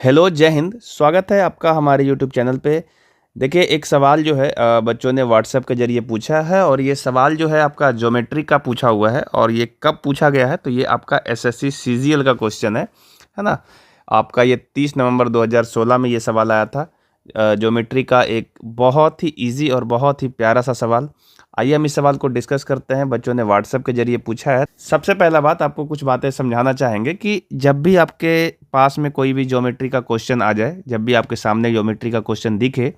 Hello, जय हिंद। स्वागत है आपका हमारे यूट्यूब चैनल पे। देखिए, एक सवाल जो है बच्चों ने व्हाट्सएप के ज़रिए पूछा है और ये सवाल जो है आपका ज्योमेट्री का पूछा हुआ है और ये कब पूछा गया है तो ये आपका एसएससी सीजीएल का क्वेश्चन है ना। आपका ये 30 नवंबर 2016 में ये सवाल आया था। ज्योमेट्री का एक बहुत ही इजी और बहुत ही प्यारा सा सवाल। आइए हम इस सवाल को डिस्कस करते हैं। बच्चों ने व्हाट्सएप के जरिए पूछा है। सबसे पहला बात, आपको कुछ बातें समझाना चाहेंगे कि जब भी आपके पास में कोई भी ज्योमेट्री का क्वेश्चन आ जाए, जब भी आपके सामने ज्योमेट्री का क्वेश्चन दिखे,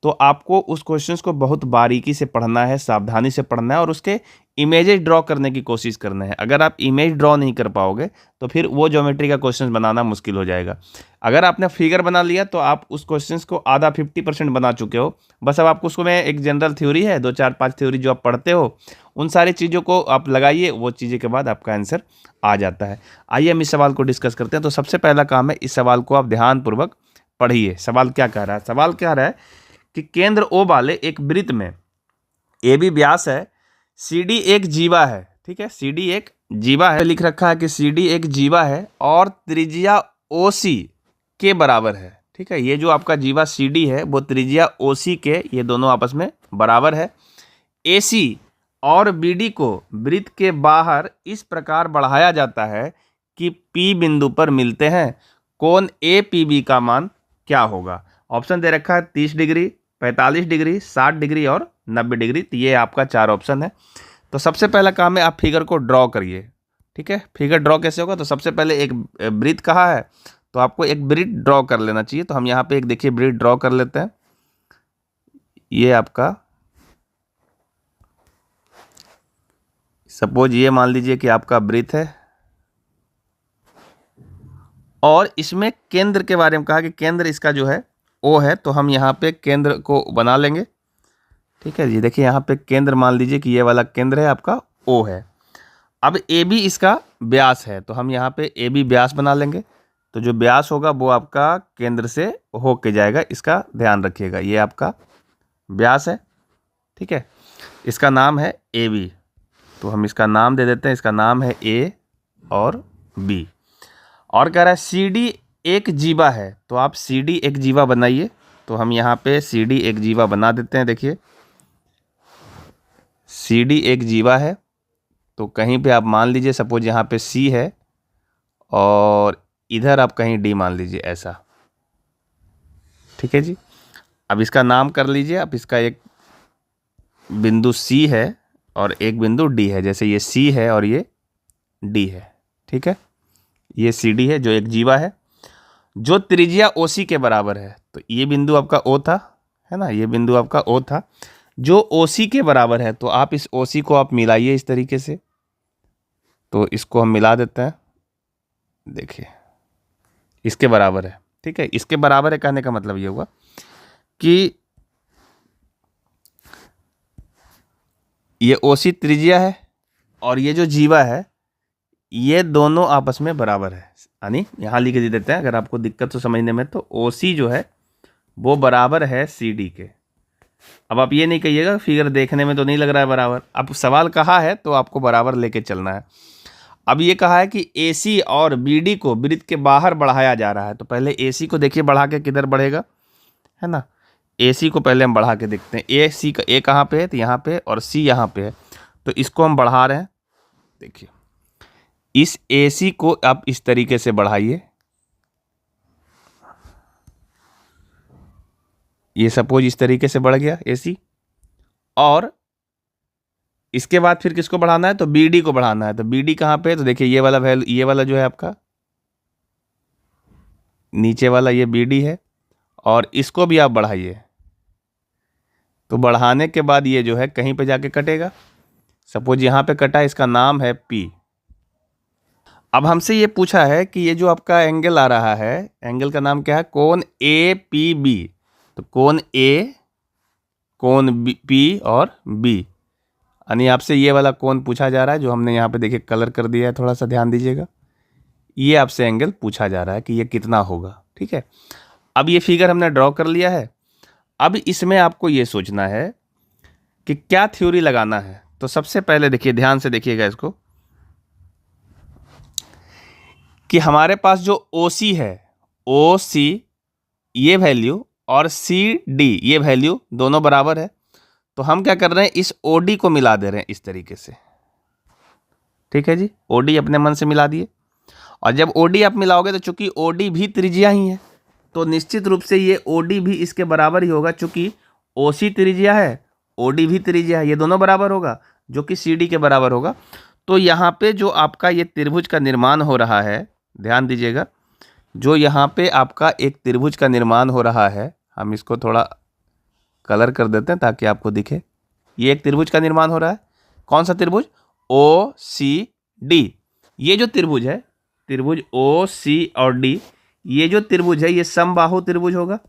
तो आपको उस क्वेश्चंस को बहुत बारीकी से पढ़ना है, सावधानी से पढ़ना है और उसके इमेजेस ड्रॉ करने की कोशिश करना है। अगर आप इमेज ड्रॉ नहीं कर पाओगे तो फिर वो ज्योमेट्री का क्वेश्चन बनाना मुश्किल हो जाएगा। अगर आपने फिगर बना लिया तो आप उस क्वेश्चंस को आधा 50% बना चुके हो। बस अब आपको उसको में एक जनरल थ्योरी है, 2 4 5 थ्योरी जो आप पढ़ते हो, उन सारी चीज़ों को आप लगाइए, वो चीज़ें के बाद आपका आंसर आ जाता है। आइए हम इस सवाल को डिस्कस करते हैं। तो सबसे पहला काम है, इस सवाल को आप ध्यानपूर्वक पढ़िए। सवाल क्या कह रहा है? सवाल क्या रहा है कि केंद्र O वाले एक वृत्त में AB व्यास है, CD एक जीवा है। ठीक है, CD एक जीवा है। लिख रखा है कि CD एक जीवा है और त्रिज्या OC के बराबर है। ठीक है, ये जो आपका जीवा CD है वो त्रिज्या OC के, ये दोनों आपस में बराबर है। AC और BD को वृत्त के बाहर इस प्रकार बढ़ाया जाता है कि P बिंदु पर मिलते हैं। कोण APB का मान क्या होगा? ऑप्शन दे रखा है 30 डिग्री, 45 डिग्री, 60 डिग्री और 90 डिग्री। तो ये आपका 4 ऑप्शन है। तो सबसे पहला काम है, आप फिगर को ड्रॉ करिए। ठीक है, फिगर ड्रॉ कैसे होगा? तो सबसे पहले एक वृत्त कहा है तो आपको एक वृत्त ड्रॉ कर लेना चाहिए। तो हम यहाँ पे एक देखिए वृत्त ड्रॉ कर लेते हैं। ये आपका, सपोज ये मान लीजिए कि आपका वृत्त है और इसमें केंद्र के बारे में कहा कि केंद्र इसका जो है O है, तो हम यहाँ पे केंद्र को बना लेंगे। ठीक है जी, देखिए यहाँ पे केंद्र मान लीजिए कि ये वाला केंद्र है आपका O है। अब AB इसका व्यास है, तो हम यहाँ पे AB व्यास बना लेंगे। तो जो व्यास होगा वो आपका केंद्र से होके जाएगा, इसका ध्यान रखिएगा। ये आपका व्यास है। ठीक है, इसका नाम है AB, तो हम इसका नाम दे देते हैं। इसका नाम है A और B। और कह रहा है CD एक जीवा है, तो आप CD एक जीवा बनाइए। तो हम यहाँ पे CD एक जीवा बना देते हैं। देखिए CD एक जीवा है, तो कहीं पे आप मान लीजिए, सपोज यहाँ पे C है और इधर आप कहीं D मान लीजिए, ऐसा। ठीक है जी, अब इसका नाम कर लीजिए आप। इसका एक बिंदु C है और एक बिंदु D है। जैसे ये C है और ये D है। ठीक है, ये CD है जो एक जीवा है, जो त्रिज्या OC के बराबर है। तो ये बिंदु आपका O था, है ना, ये बिंदु आपका O था जो OC के बराबर है। तो आप इस OC को आप मिलाइए इस तरीके से। तो इसको हम मिला देते हैं। देखिए इसके बराबर है। ठीक है, इसके बराबर है कहने का मतलब ये हुआ कि ये OC त्रिज्या है और ये जो जीवा है ये दोनों आपस में बराबर है। यानी यहाँ लिख दे देते हैं, अगर आपको दिक्कत हो समझने में, तो OC जो है वो बराबर है CD के। अब आप ये नहीं कहिएगा फिगर देखने में तो नहीं लग रहा है बराबर। अब सवाल कहा है तो आपको बराबर लेके चलना है। अब ये कहा है कि AC और BD को वृत्त के बाहर बढ़ाया जा रहा है। तो पहले AC को देखिए बढ़ा के किधर बढ़ेगा, है ना। AC को पहले हम बढ़ा के देखते हैं। AC का A कहाँ पे है? तो यहाँ पे, और C यहाँ पे है। तो इसको हम बढ़ा रहे हैं। देखिए इस AC को आप इस तरीके से बढ़ाइए। ये सपोज इस तरीके से बढ़ गया AC। और इसके बाद फिर किसको बढ़ाना है? तो BD को बढ़ाना है। तो BD कहाँ पे है? तो देखिए ये वाला वैल्यू, ये वाला जो है आपका नीचे वाला, ये BD है। और इसको भी आप बढ़ाइए। तो बढ़ाने के बाद ये जो है कहीं पे जाके कटेगा। सपोज यहाँ पे कटा, इसका नाम है P। अब हमसे ये पूछा है कि ये जो आपका एंगल आ रहा है, एंगल का नाम क्या है? कोण APB। तो कोण A, कोण P और B, यानी आपसे ये वाला कोण पूछा जा रहा है, जो हमने यहाँ पे देखिए कलर कर दिया है, थोड़ा सा ध्यान दीजिएगा। ये आपसे एंगल पूछा जा रहा है कि ये कितना होगा। ठीक है, अब ये फिगर हमने ड्रॉ कर लिया है। अब इसमें आपको ये सोचना है कि क्या थ्योरी लगाना है। तो सबसे पहले देखिए, ध्यान से देखिएगा इसको, कि हमारे पास जो OC है, ओ सी ये वैल्यू और सी डी ये वैल्यू दोनों बराबर है, तो हम क्या कर रहे हैं, इस ओ डी को मिला दे रहे हैं इस तरीके से। ठीक है जी, ओ डी अपने मन से मिला दिए, और जब ओ डी आप मिलाओगे तो चूंकि ओ डी भी त्रिज्या ही है, तो निश्चित रूप से ये ओ डी भी इसके बराबर ही होगा, चूंकि ओ सी त्रिज्या है, ओ डी भी त्रिज्या है, ये दोनों बराबर होगा, जो कि सी डी के बराबर होगा। तो यहाँ पे जो आपका ये त्रिभुज का निर्माण हो रहा है, ध्यान दीजिएगा, जो यहाँ पे आपका एक त्रिभुज का निर्माण हो रहा है, हम इसको थोड़ा कलर कर देते हैं ताकि आपको दिखे। ये एक त्रिभुज का निर्माण हो रहा है, कौन सा त्रिभुज, ओ सी डी। ये जो त्रिभुज है, त्रिभुज ओ सी और डी, ये जो त्रिभुज है ये समबाहु त्रिभुज होगा,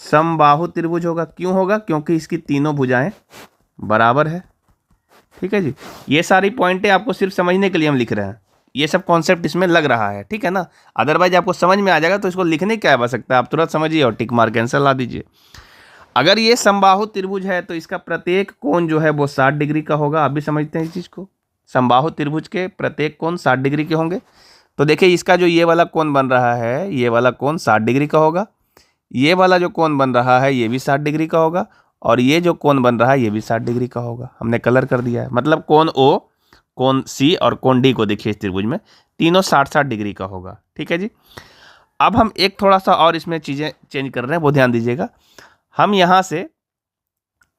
समबाहु त्रिभुज होगा। क्यों होगा, क्योंकि इसकी तीनों भुजाएं बराबर है। ठीक है जी, ये सारी पॉइंटें आपको सिर्फ समझने के लिए हम लिख रहे हैं, ये सब कॉन्सेप्ट इसमें लग रहा है, ठीक है ना। अदरवाइज आपको समझ में आ जाएगा तो इसको लिखने क्या आवश्यकता है, आप तुरंत समझिए और टिक मार्क आंसर ला दीजिए। अगर ये समबाहु त्रिभुज है तो इसका प्रत्येक कोण जो है वो 60 डिग्री का होगा। आप भी समझते हैं इस चीज़ को, समबाहु त्रिभुज के प्रत्येक कोण 60 डिग्री के होंगे। तो देखिए इसका जो ये वाला कोण बन रहा है, ये वाला कोण 60 डिग्री का होगा, ये वाला जो कोण बन रहा है ये भी 60 डिग्री का होगा, और ये जो कोण बन रहा है ये भी 60 डिग्री का होगा। हमने कलर कर दिया है, मतलब कोण ओ, कोण सी और कोण डी को देखिए इस त्रिभुज में तीनों 60-60 डिग्री का होगा। ठीक है जी, अब हम एक थोड़ा सा और इसमें चीज़ें चेंज कर रहे हैं, वो ध्यान दीजिएगा। हम यहाँ से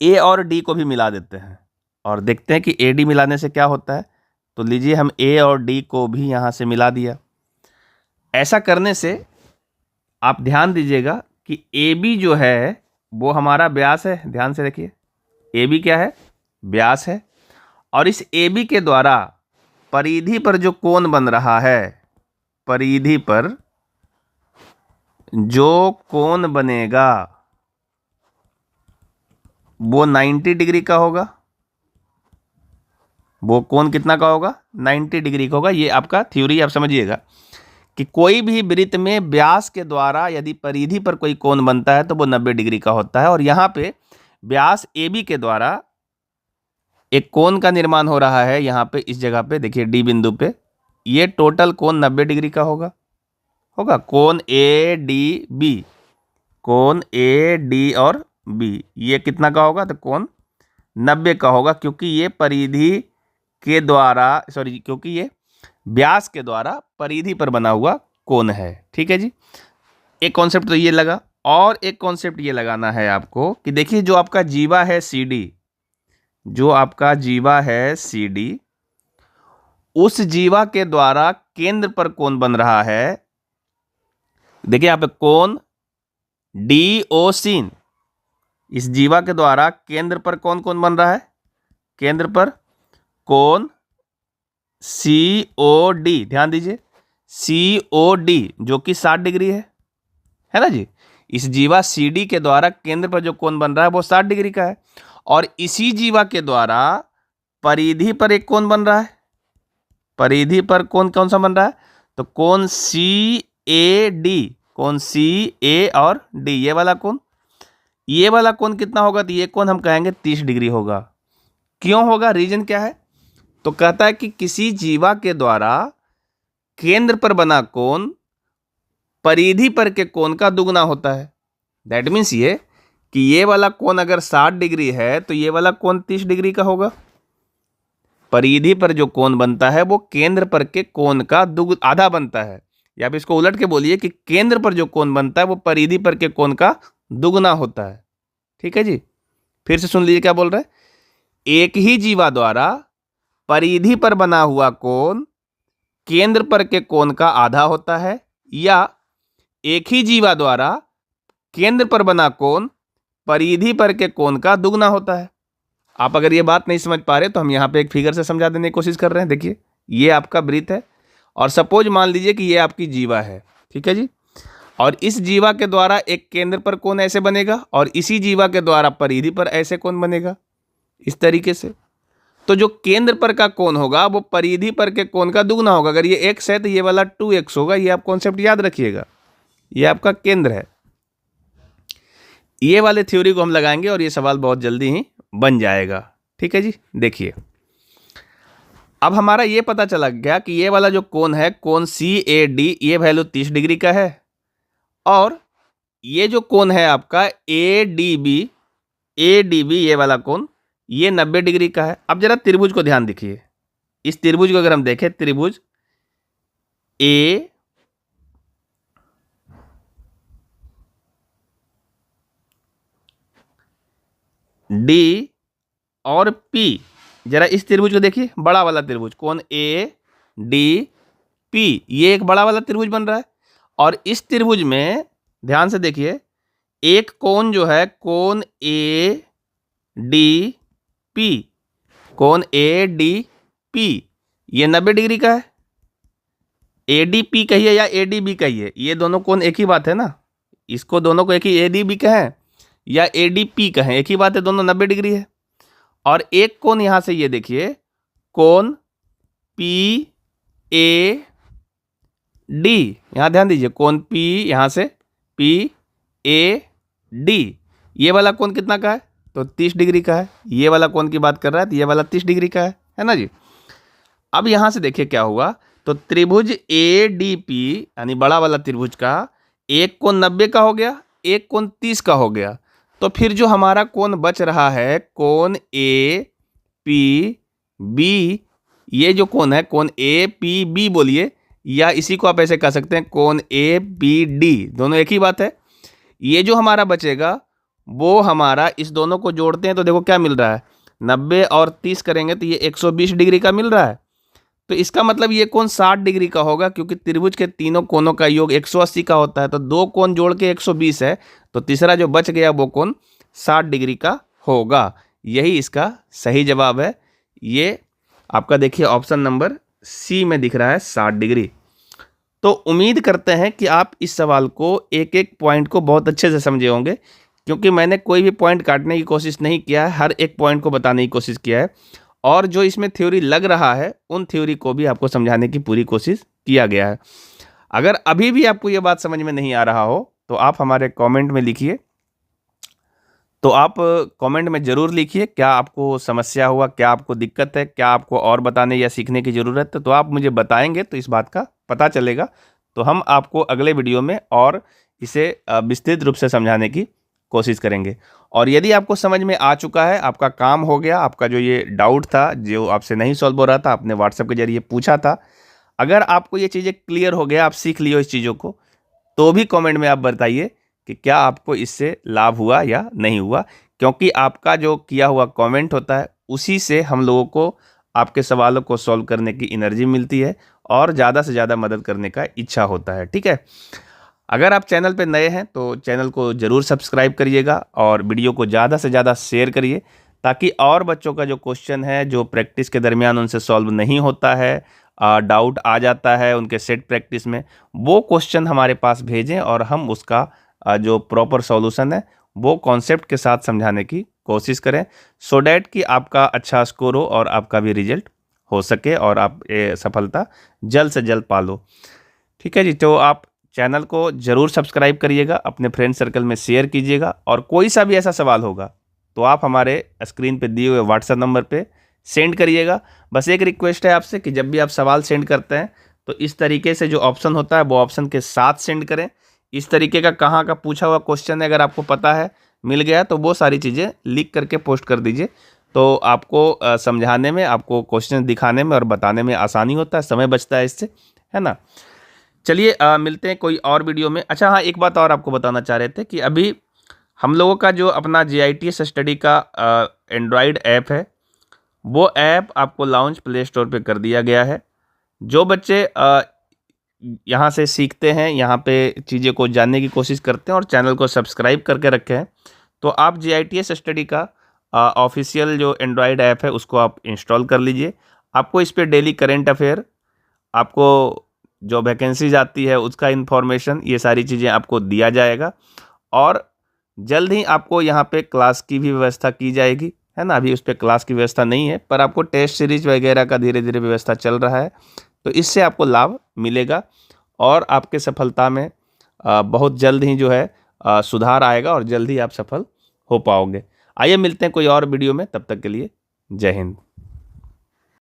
ए और डी को भी मिला देते हैं और देखते हैं कि ए डी मिलाने से क्या होता है। तो लीजिए हम ए और डी को भी यहाँ से मिला दिया। ऐसा करने से आप ध्यान दीजिएगा कि ए बी जो है वो हमारा व्यास है, ध्यान से देखिए, ए बी क्या है, व्यास है, और इस ए बी के द्वारा परिधि पर जो कोण बन रहा है, परिधि पर जो कोण बनेगा वो 90 डिग्री का होगा। वो कोण कितना का होगा, 90 डिग्री का होगा। ये आपका थ्योरी आप समझिएगा कि कोई भी वृत्त में व्यास के द्वारा यदि परिधि पर कोई कोण बनता है तो वो 90 डिग्री का होता है, और यहाँ पे व्यास ए बी के द्वारा एक कोण का निर्माण हो रहा है। यहाँ पे इस जगह पे देखिए डी बिंदु पे, ये टोटल कोण 90 डिग्री का होगा, कोण ए डी बी, कोण ए डी और बी, ये कितना का होगा, तो कोण 90 का होगा, क्योंकि ये परिधि के द्वारा, सॉरी, क्योंकि ये व्यास के द्वारा परिधि पर बना हुआ कोण है। ठीक है जी, एक कॉन्सेप्ट तो ये लगा, और एक कॉन्सेप्ट ये लगाना है आपको कि देखिए जो आपका जीवा है सी डी, जो आपका जीवा है सी डी, उस जीवा के द्वारा केंद्र पर कोण बन रहा है। देखिए यहाँ पे कोण डी ओ सी, इस जीवा के द्वारा केंद्र पर कौन कौन बन रहा है, केंद्र पर कोण सी ओ डी, ध्यान दीजिए सी ओ डी जो कि 60 डिग्री है ना जी। इस जीवा सी डी के द्वारा केंद्र पर जो कोण बन रहा है वो 60 डिग्री का है, और इसी जीवा के द्वारा परिधि पर एक कोण बन रहा है। परिधि पर कोण कौन सा बन रहा है, तो कोण सी ए डी, कोण सी ए और डी, ये वाला कोण, ये वाला कोण कितना होगा, तो ये कोण हम कहेंगे 30 डिग्री होगा। क्यों होगा, रीजन क्या है, तो कहता है कि किसी जीवा के द्वारा केंद्र पर बना कोण परिधि पर के कोण का दुगना होता है। दैट मीन्स ये कि ये वाला कोण अगर 60 डिग्री है तो ये वाला कोण 30 डिग्री का होगा। परिधि पर जो कोण बनता है वो केंद्र पर के कोण का आधा बनता है, या आप इसको उलट के बोलिए कि केंद्र पर जो कोण बनता है वो परिधि पर के कोण का दुगना होता है। ठीक है जी, फिर से सुन लीजिए क्या बोल रहे हैं, एक ही जीवा द्वारा परिधि पर बना हुआ कोण केंद्र पर के कोण का आधा होता है, या एक ही जीवा द्वारा केंद्र पर बना कोण परिधि पर के कोण का दुगना होता है। आप अगर ये बात नहीं समझ पा रहे तो हम यहाँ पे एक फिगर से समझा देने की कोशिश कर रहे हैं। देखिए ये आपका वृत्त है, और सपोज मान लीजिए कि ये आपकी जीवा है, ठीक है जी, और इस जीवा के द्वारा एक केंद्र पर कोण ऐसे बनेगा, और इसी जीवा के द्वारा परिधि पर ऐसे कोण बनेगा, इस तरीके से। तो जो केंद्र पर का कोण होगा वो परिधि पर के कोण का दुगना होगा। अगर ये x है तो ये वाला 2x होगा। ये आप कॉन्सेप्ट याद रखिएगा, ये आपका केंद्र है। ये वाले थ्योरी को हम लगाएंगे और ये सवाल बहुत जल्दी ही बन जाएगा। ठीक है जी, देखिए अब हमारा ये पता चला गया कि ये वाला जो कोण है, कोण सी ए डी, ये वैल्यू 30 डिग्री का है, और ये जो कोण है आपका ADB, ये वाला कोण, ये 90 डिग्री का है। अब जरा त्रिभुज को ध्यान देखिए, इस त्रिभुज को अगर हम देखें, त्रिभुज AD और P, जरा इस त्रिभुज को देखिए, बड़ा वाला त्रिभुज, कोण ADP, ये एक बड़ा वाला त्रिभुज बन रहा है। और इस त्रिभुज में ध्यान से देखिए, एक कोण जो है, कोण ADP, कोण ADP ये 90 डिग्री का है। ADP कहिए या ADB कहिए, ये दोनों कोण एक ही बात है ना, इसको दोनों को एक ही ADB कहें या ADP कहें, एक ही बात है, दोनों 90 डिग्री है। और एक कोण यहां से, ये देखिए, कोण PAD, यहां ध्यान दीजिए, कोण P, यहां से PAD, ये वाला कोण कितना का है, तो 30 डिग्री का है। ये वाला कोण की बात कर रहा है तो ये वाला 30 डिग्री का है ना जी। अब यहां से देखिए क्या हुआ, तो त्रिभुज ADP यानी बड़ा वाला त्रिभुज का एक कोण 90 का हो गया, एक कोण 30 का हो गया। तो फिर जो हमारा कोण बच रहा है, कोण APB, ये जो कोण है, कोण APB बोलिए, या इसी को आप ऐसे कह सकते हैं, कोण ABD, दोनों एक ही बात है। ये जो हमारा बचेगा वो हमारा, इस दोनों को जोड़ते हैं तो देखो क्या मिल रहा है, 90 और 30 करेंगे तो ये 120 डिग्री का मिल रहा है। तो इसका मतलब ये कोण 60 डिग्री का होगा, क्योंकि त्रिभुज के तीनों कोणों का योग 180 का होता है। तो दो कोण जोड़ के 120 है, तो तीसरा जो बच गया वो कोण 60 डिग्री का होगा। यही इसका सही जवाब है। ये आपका देखिए ऑप्शन नंबर C में दिख रहा है 60 डिग्री। तो उम्मीद करते हैं कि आप इस सवाल को एक एक पॉइंट को बहुत अच्छे से समझे होंगे, क्योंकि मैंने कोई भी पॉइंट काटने की कोशिश नहीं किया है, हर एक पॉइंट को बताने की कोशिश किया है। और जो इसमें थ्योरी लग रहा है, उन थ्योरी को भी आपको समझाने की पूरी कोशिश किया गया है। अगर अभी भी आपको ये बात समझ में नहीं आ रहा हो तो आप हमारे कमेंट में लिखिए। तो आप कमेंट में ज़रूर लिखिए क्या आपको समस्या हुआ, क्या आपको दिक्कत है, क्या आपको और बताने या सीखने की ज़रूरत है। तो आप मुझे बताएंगे तो इस बात का पता चलेगा, तो हम आपको अगले वीडियो में और इसे विस्तृत रूप से समझाने की कोशिश करेंगे। और यदि आपको समझ में आ चुका है, आपका काम हो गया, आपका जो ये डाउट था, जो आपसे नहीं सॉल्व हो रहा था, आपने व्हाट्सएप के जरिए पूछा था, अगर आपको ये चीज़ें क्लियर हो गया, आप सीख लियो इस चीज़ों को, तो भी कमेंट में आप बताइए कि क्या आपको इससे लाभ हुआ या नहीं हुआ। क्योंकि आपका जो किया हुआ कमेंट होता है, उसी से हम लोगों को आपके सवालों को सॉल्व करने की एनर्जी मिलती है और ज़्यादा से ज़्यादा मदद करने का इच्छा होता है। ठीक है, अगर आप चैनल पे नए हैं तो चैनल को ज़रूर सब्सक्राइब करिएगा और वीडियो को ज़्यादा से ज़्यादा शेयर करिए, ताकि और बच्चों का जो क्वेश्चन है, जो प्रैक्टिस के दरमियान उनसे सॉल्व नहीं होता है, डाउट आ जाता है उनके सेट प्रैक्टिस में, वो क्वेश्चन हमारे पास भेजें और हम उसका जो प्रॉपर सॉल्यूशन है वो कॉन्सेप्ट के साथ समझाने की कोशिश करें, सो डैट कि आपका अच्छा स्कोर हो और आपका भी रिजल्ट हो सके और आप ये सफलता जल्द से जल्द पालो। ठीक है जी, तो आप चैनल को ज़रूर सब्सक्राइब करिएगा, अपने फ्रेंड सर्कल में शेयर कीजिएगा, और कोई सा भी ऐसा सवाल होगा तो आप हमारे स्क्रीन पे दिए हुए व्हाट्सएप नंबर पे सेंड करिएगा। बस एक रिक्वेस्ट है आपसे कि जब भी आप सवाल सेंड करते हैं तो इस तरीके से जो ऑप्शन होता है वो ऑप्शन के साथ सेंड करें। इस तरीके का कहाँ का पूछा हुआ क्वेश्चन है अगर आपको पता है, मिल गया, तो वो सारी चीज़ें लिख करके पोस्ट कर दीजिए, तो आपको समझाने में, आपको क्वेश्चन दिखाने में और बताने में आसानी होता है, समय बचता है इससे, है ना। चलिए मिलते हैं कोई और वीडियो में। अच्छा हाँ, एक बात और आपको बताना चाह रहे थे कि अभी हम लोगों का जो अपना GITS स्टडी का एंड्रॉयड ऐप है, वो ऐप आपको लॉन्च प्ले स्टोर पे कर दिया गया है। जो बच्चे यहाँ से सीखते हैं, यहाँ पे चीज़ें को जानने की कोशिश करते हैं और चैनल को सब्सक्राइब करके रखे हैं, तो आप GITS स्टडी का ऑफिशियल जो एंड्रॉयड ऐप है उसको आप इंस्टॉल कर लीजिए। आपको इस पर डेली करेंट अफेयर, आपको जो वैकेंसीज आती है उसका इन्फॉर्मेशन, ये सारी चीज़ें आपको दिया जाएगा। और जल्द ही आपको यहाँ पे क्लास की भी व्यवस्था की जाएगी, है ना। अभी उस पर क्लास की व्यवस्था नहीं है, पर आपको टेस्ट सीरीज वगैरह का धीरे धीरे व्यवस्था चल रहा है, तो इससे आपको लाभ मिलेगा और आपके सफलता में बहुत जल्द ही जो है सुधार आएगा और जल्द ही आप सफल हो पाओगे। आइए मिलते हैं कोई और वीडियो में, तब तक के लिए जय हिंद।